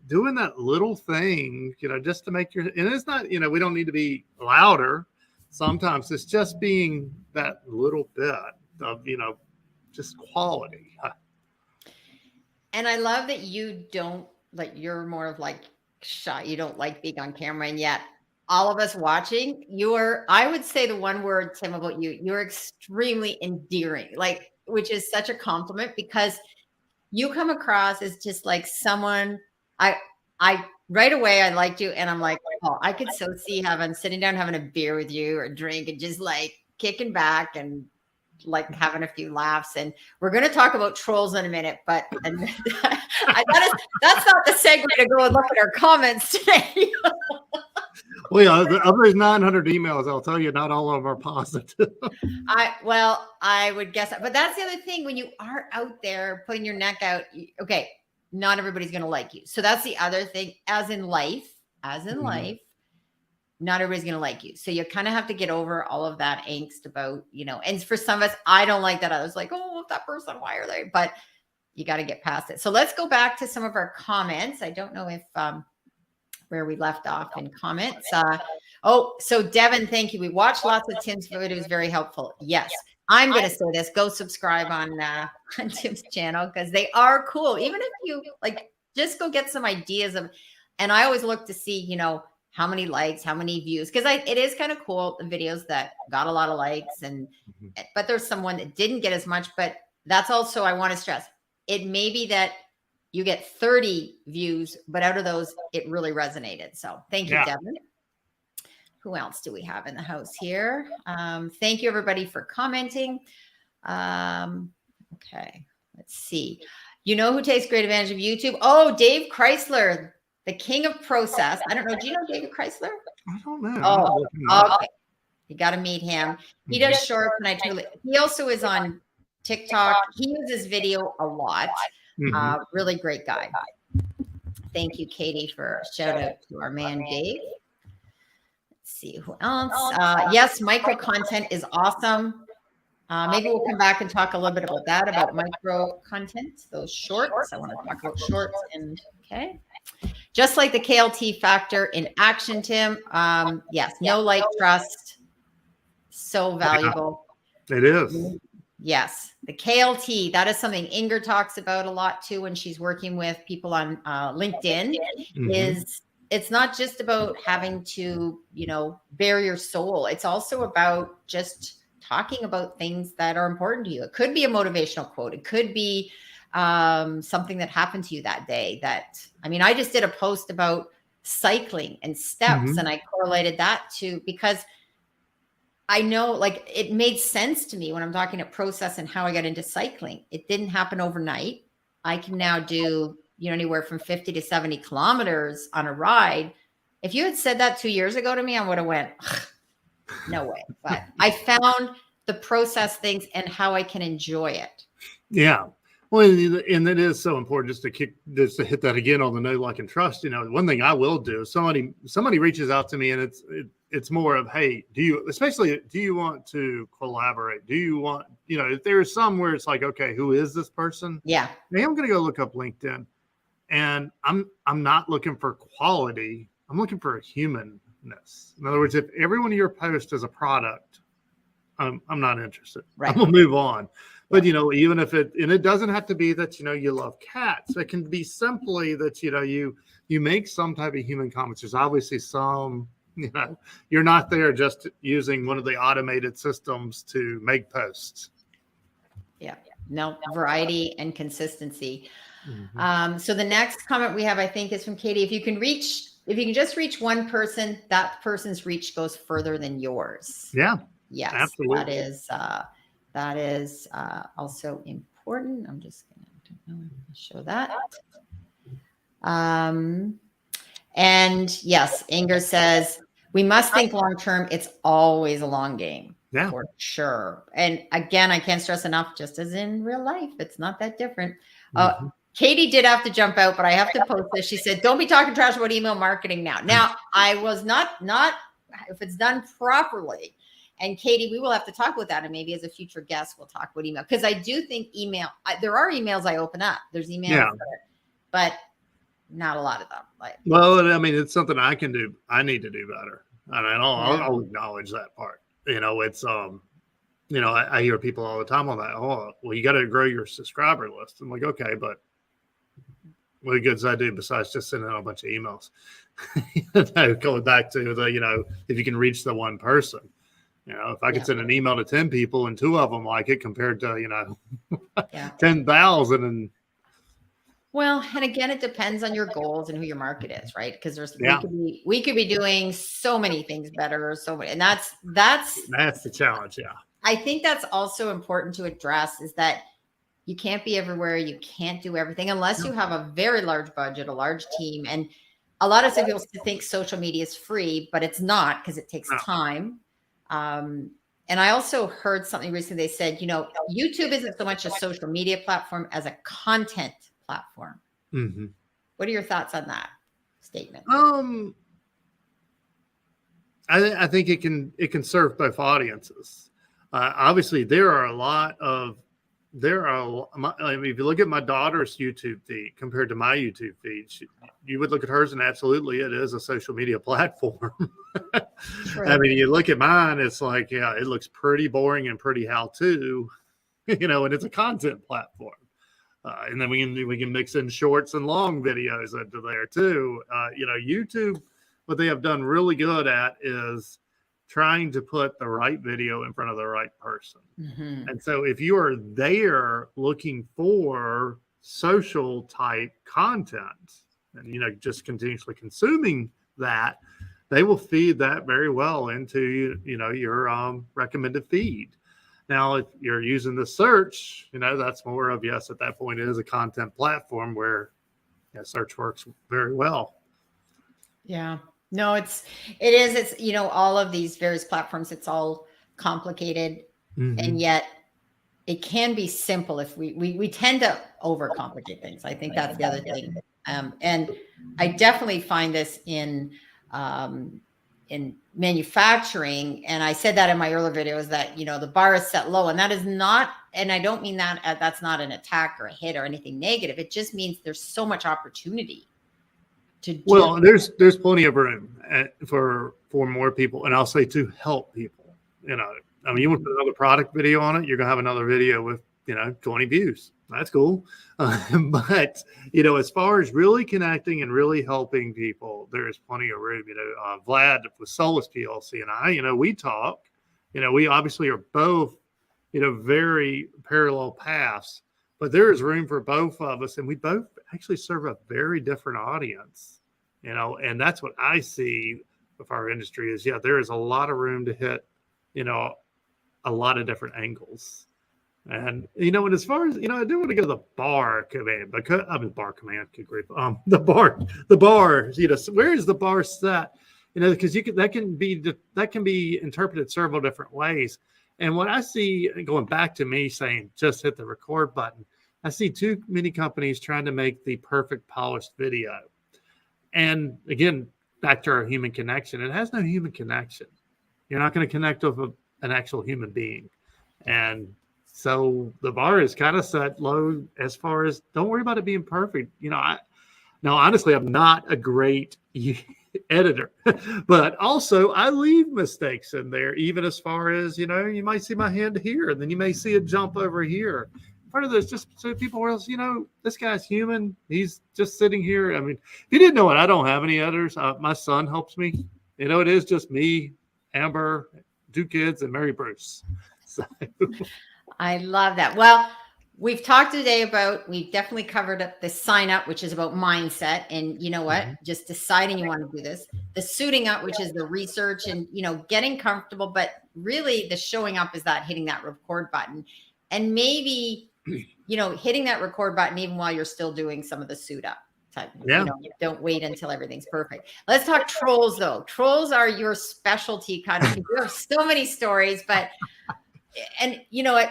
doing that little thing, just to make and it's not, we don't need to be louder. Sometimes it's just being that little bit of, just quality. And I love that you don't you're more of like shy. You don't like being on camera. And yet all of us watching, I would say the one word, Tim, about you're extremely endearing, which is such a compliment, because you come across as just like someone I right away, I liked you. And I'm like, oh, I could so see sitting down, having a beer with you or a drink and just like kicking back and like having a few laughs. And we're going to talk about trolls in a minute, but that's not the segue to go and look at our comments today. Well, yeah, of those 900 emails, I'll tell you, not all of them are positive. I would guess that. But that's the other thing, when you are out there putting your neck out, okay, not everybody's going to like you. So that's the other thing, as in life, not everybody's going to like you. So you kind of have to get over all of that angst about, and for some of us, I don't like that. I was like, oh, that person, why are they? But you got to get past it. So let's go back to some of our comments. I don't know if, where we left off in comments. So Devin, thank you. We watched lots of Tim's videos, very helpful. Yes. I'm going to say this, go subscribe on Tim's channel, because they are cool. Even if you just go get some ideas and I always look to see, how many likes, how many views, because it is kind of cool, the videos that got a lot of likes but there's someone that didn't get as much. But that's also, I want to stress, it may be that you get 30 views, but out of those, it really resonated. So thank you, Devin. Who else do we have in the house here? Thank you, everybody, for commenting. Okay, let's see. You know who takes great advantage of YouTube? Oh, Dave Chrysler, the king of process. I don't know. Do you know David Chrysler? I don't know. Oh, okay. You got to meet him. He does shorts, and he also is on TikTok. He uses video a lot. Really great guy. Thank you, Katie, for a shout out to our man Dave. Let's see who else. Yes, micro content is awesome. Maybe we'll come back and talk a little bit about that, about micro content, those shorts. I want to talk about shorts. And okay, just like the KLT factor in action, Tim. Yes, no like, trust, so valuable. It is. Yes, the KLT, that is something Inger talks about a lot too when she's working with people on LinkedIn. Is it's not just about having to, bare your soul. It's also about just talking about things that are important to you. It could be a motivational quote. It could be something that happened to you that day. I just did a post about cycling and steps, and I correlated that to, because I know, like, it made sense to me when I'm talking about process and how I got into cycling. It didn't happen overnight. I can now do, anywhere from 50 to 70 kilometers on a ride. If you had said that 2 years ago to me, I would have went, no way. But I found the process things and how I can enjoy it. Yeah. Well, and it is so important just to hit that again on the know, like, and trust. One thing I will do is somebody reaches out to me, and it's more of, hey, do you want to collaborate? Do you want, if there's some where it's like, okay, who is this person? Yeah. Hey, I'm going to go look up LinkedIn, and I'm not looking for quality. I'm looking for humanness. In other words, if every one of your posts is a product, I'm not interested. Right. I'm gonna move on. But even if it doesn't have to be that you love cats. It can be simply that you make some type of human comments. There's obviously some, you're not there just using one of the automated systems to make posts. Yeah. No, variety and consistency. So the next comment we have, I think, is from Katie. If you can just reach one person, that person's reach goes further than yours. Yeah. Yes. Absolutely. That is also important. I'm just going to show that. And yes, Inger says, we must think long-term. It's always a long game. Yeah, for sure. And again, I can't stress enough, just as in real life, it's not that different. Katie did have to jump out, but I have to post this. She said, don't be talking trash about email marketing now. Now, I was not, if it's done properly. And Katie, we will have to talk about that. And maybe as a future guest, we'll talk about email. Because I do think there are emails I open up. There's emails, but not a lot of them. It's something I can do. I need to do better. And I'll acknowledge that part. It's, I hear people all the time on that. Oh, well, you got to grow your subscriber list. I'm like, okay, but what good does I do besides just sending out a bunch of emails? Going back to the, if you can reach the one person. If I could send an email to 10 people and 2 of them like it compared to, 10,000. And well, and again, it depends on your goals and who your market is, right? Because we could be doing so many things better, and that's the challenge. Yeah. I think that's also important to address, is that you can't be everywhere. You can't do everything unless you have a very large budget, a large team. And a lot of people think social media is free, but it's not, because it takes time. And I also heard something recently. They said, YouTube isn't so much a social media platform as a content platform. What are your thoughts on that statement? I think it can serve both audiences. Obviously, if you look at my daughter's YouTube feed compared to my YouTube feed, you would look at hers and absolutely it is a social media platform. You look at mine, it's like, it looks pretty boring and pretty how-to, and it's a content platform. And then we can mix in shorts and long videos into there too. YouTube, what they have done really good at is trying to put the right video in front of the right person. And so if you are there looking for social type content and, just continuously consuming that, they will feed that very well into, your recommended feed. Now, if you're using the search, that's more of, yes, at that point, it is a content platform where search works very well. Yeah. No, it is. It's, all of these various platforms, it's all complicated. And yet it can be simple if we tend to overcomplicate things. I think that's the other thing. And I definitely find this in manufacturing. And I said that in my earlier videos that, the bar is set low, and that is not, and I don't mean that that's not an attack or a hit or anything negative. It just means there's so much opportunity to do. Well, there's plenty of room for more people. And I'll say to help people, you want to put another product video on it, you're going to have another video with, 20 views. That's cool. But, as far as really connecting and really helping people, there's plenty of room. Vlad with Solus PLC and I, we talk, we obviously are both, very parallel paths, but there is room for both of us. And we both actually serve a very different audience, and that's what I see with our industry is, there is a lot of room to hit, a lot of different angles. And, and as far as, I do want to go to the bar command, because bar command, good grief, the bar, where is the bar set? Because that can be interpreted several different ways. And what I see, going back to me saying, just hit the record button, I see too many companies trying to make the perfect polished video. And again, back to our human connection, it has no human connection. You're not going to connect with an actual human being. And so the bar is kind of set low as far as don't worry about it being perfect. Honestly, I'm not a great editor, but also I leave mistakes in there, even as far as, you might see my hand here and then you may see it jump over here. Part of this just so people realize, this guy's human. He's just sitting here. I mean, if you didn't know it, I don't have any editors. My son helps me. It is just me, Amber, 2 kids, and Mary Bruce. So. I love that. Well, we've talked today about, we've definitely covered up the sign up, which is about mindset. And you know what? Just deciding you want to do this. The suiting up, which is the research and, getting comfortable. But really the showing up is that hitting that record button. And maybe, hitting that record button even while you're still doing some of the suit up type. Yeah. Don't wait until everything's perfect. Let's talk trolls though. Trolls are your specialty kind of. You have so many stories, but and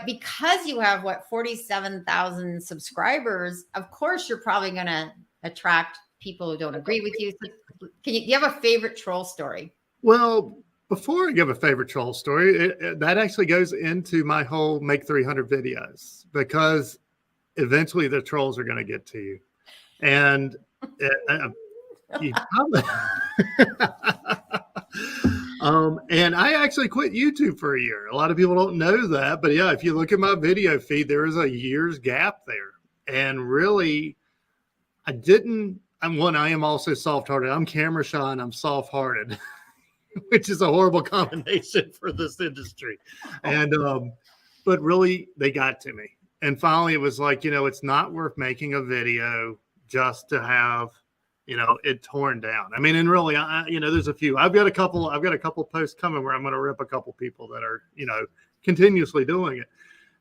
because you have 47,000 subscribers, of course you're probably going to attract people who don't agree with you. So do you have a favorite troll story? Well, before I give a favorite troll story, that actually goes into my whole make 300 videos, because eventually the trolls are going to get to you. And and I actually quit YouTube for a year. A lot of people don't know that, but yeah, if you look at my video feed, there is a year's gap there. And really, I am also soft-hearted. I'm camera shy and I'm soft-hearted, which is a horrible combination for this industry. And, but really they got to me. And finally it was like, it's not worth making a video just to have, it torn down. I mean, and really, there's a few. I've got a couple posts coming where I'm going to rip a couple people that are, continuously doing it,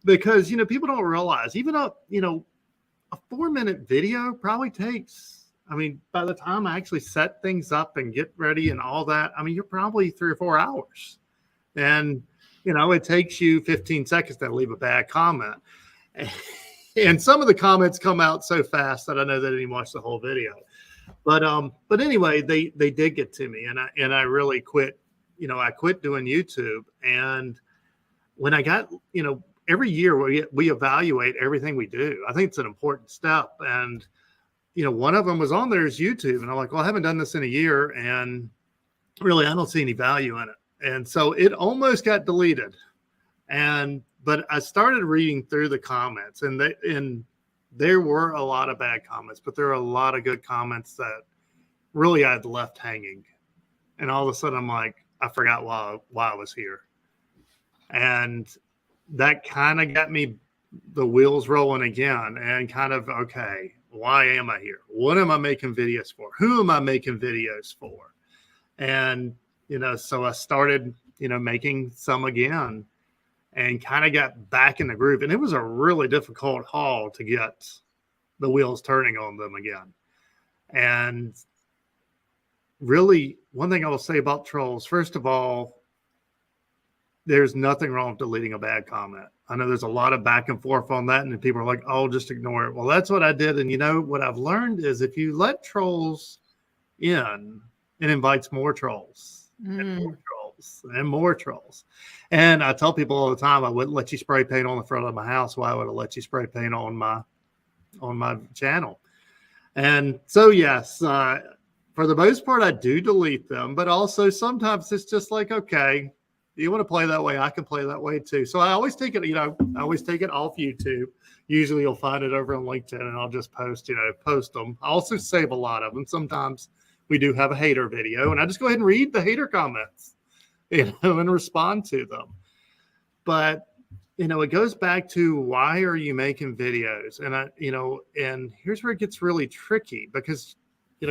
because people don't realize even a 4-minute video probably takes. I mean, by the time I actually set things up and get ready and all that, I mean, you're probably 3 or 4 hours, and it takes you 15 seconds to leave a bad comment. And some of the comments come out so fast that I know they didn't even watch the whole video. But anyway, they did get to me, and I really quit. I quit doing YouTube. And when I got, every year we evaluate everything we do. I think it's an important step. And one of them was on there is YouTube, and I'm like, well, I haven't done this in a year, and really I don't see any value in it. And so it almost got deleted. But I started reading through the comments, and there were a lot of bad comments, but there are a lot of good comments that really I had left hanging. And all of a sudden I'm like, I forgot why I was here. And that kind of got me the wheels rolling again, and kind of, okay, why am I here? What am I making videos for? Who am I making videos for? And, so I started, making some again and kind of got back in the groove. And it was a really difficult haul to get the wheels turning on them again. And really, one thing I will say about trolls, first of all, there's nothing wrong with deleting a bad comment. I know there's a lot of back and forth on that, and people are like, oh, just ignore it. Well, that's what I did. And what I've learned is if you let trolls in, it invites more trolls and more trolls and more trolls. And I tell people all the time, I wouldn't let you spray paint on the front of my house. Why would I let you spray paint on my channel? And so, yes, for the most part, I do delete them, but also sometimes it's just like, okay, you want to play that way, I can play that way too. So I always take it, I always take it off YouTube. Usually you'll find it over on LinkedIn, and I'll just post them. I also save a lot of them. Sometimes we do have a hater video, and I just go ahead and read the hater comments, and respond to them. But, it goes back to, why are you making videos? And and here's where it gets really tricky, because,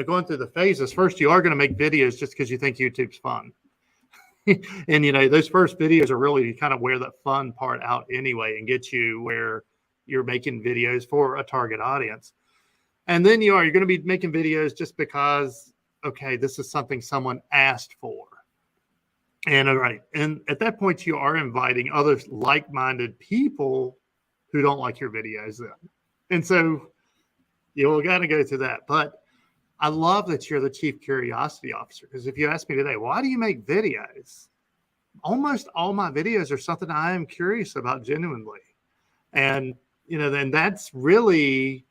going through the phases, first you are going to make videos just because you think YouTube's fun. And, those first videos are really kind of wear that fun part out anyway and get you where you're making videos for a target audience. And then you're going to be making videos just because, okay, this is something someone asked for. And all right. And at that point, you are inviting other like-minded people who don't like your videos then. And so you'll got to go through that. But I love that you're the Chief Curiosity Officer, because if you ask me today, why do you make videos? Almost all my videos are something I am curious about genuinely. And, then that's really,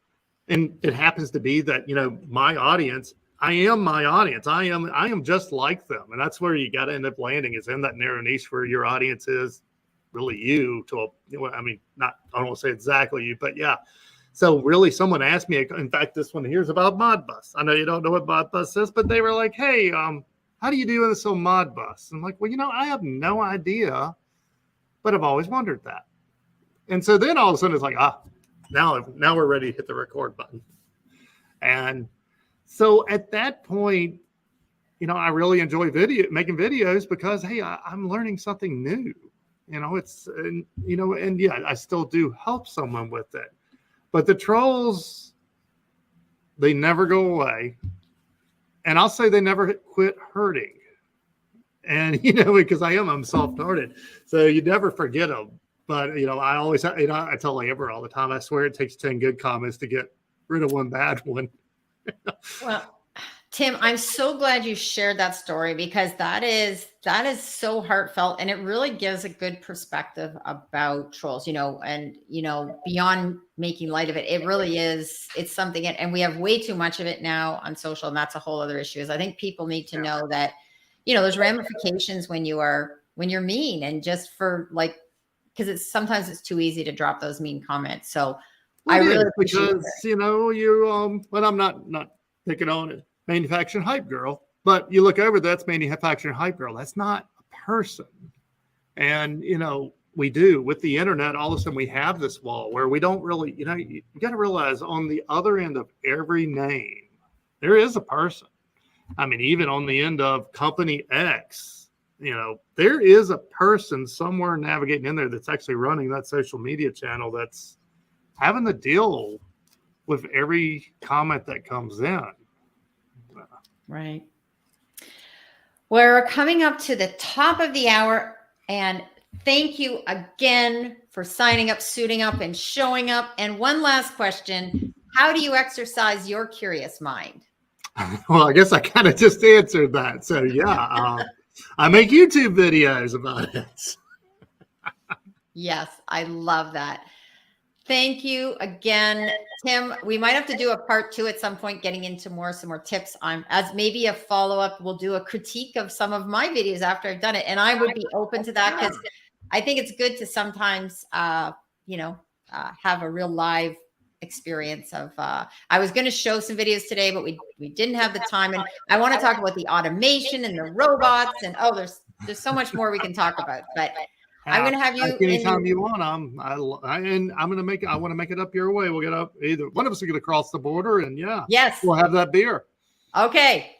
and it happens to be that, my audience, I am my audience. I am just like them. And that's where you got to end up landing, is in that narrow niche where your audience is really you I don't want to say exactly you, but yeah. So really, someone asked me, in fact, this one here's about Modbus. I know you don't know what Modbus is, but they were like, hey, how do you do this on Modbus? I'm like, well, I have no idea, but I've always wondered that. And so then all of a sudden it's like, now we're ready to hit the record button. And so at that point, I really enjoy making videos because, hey, I'm learning something new. And yeah, I still do help someone with it. But the trolls, they never go away. And I'll say they never quit hurting. And, because I'm soft-hearted. So you never forget them. But, I always, I tell Amber all the time, I swear it takes 10 good comments to get rid of one bad one. Well, Tim, I'm so glad you shared that story, because that is so heartfelt, and it really gives a good perspective about trolls, and, beyond making light of it, it really is, it's something, and we have way too much of it now on social, and that's a whole other issue. I think people need to know that, there's ramifications when you're mean, and just for because sometimes it's too easy to drop those mean comments. So I really appreciate it. But I'm not picking on it. Manufacturing hype girl, but you look over, that's manufacturing hype girl. That's not a person. And we do with the internet, all of a sudden we have this wall where we don't really, you got to realize, on the other end of every name there is a person. I mean, even on the end of company X, there is a person somewhere navigating in there that's actually running that social media channel, that's having to deal with every comment that comes in. Right. We're coming up to the top of the hour, and thank you again for signing up, suiting up, and showing up. And one last question: how do you exercise your curious mind? Well, I guess I kind of just answered that. So yeah, I make YouTube videos about it. Yes, I love that. Thank you again, Tim. We might have to do a part 2 at some point, getting into some more tips on, as maybe a follow-up. We'll do a critique of some of my videos after I've done it. And I would be open to that, because I think it's good to sometimes, have a real live experience of, I was going to show some videos today, but we didn't have the time. And I want to talk about the automation and the robots, and there's so much more we can talk about, but I'm going to have you anytime you want. I want to make it up your way. We'll get up. Either one of us are going to cross the border, and yes, we'll have that beer. Okay.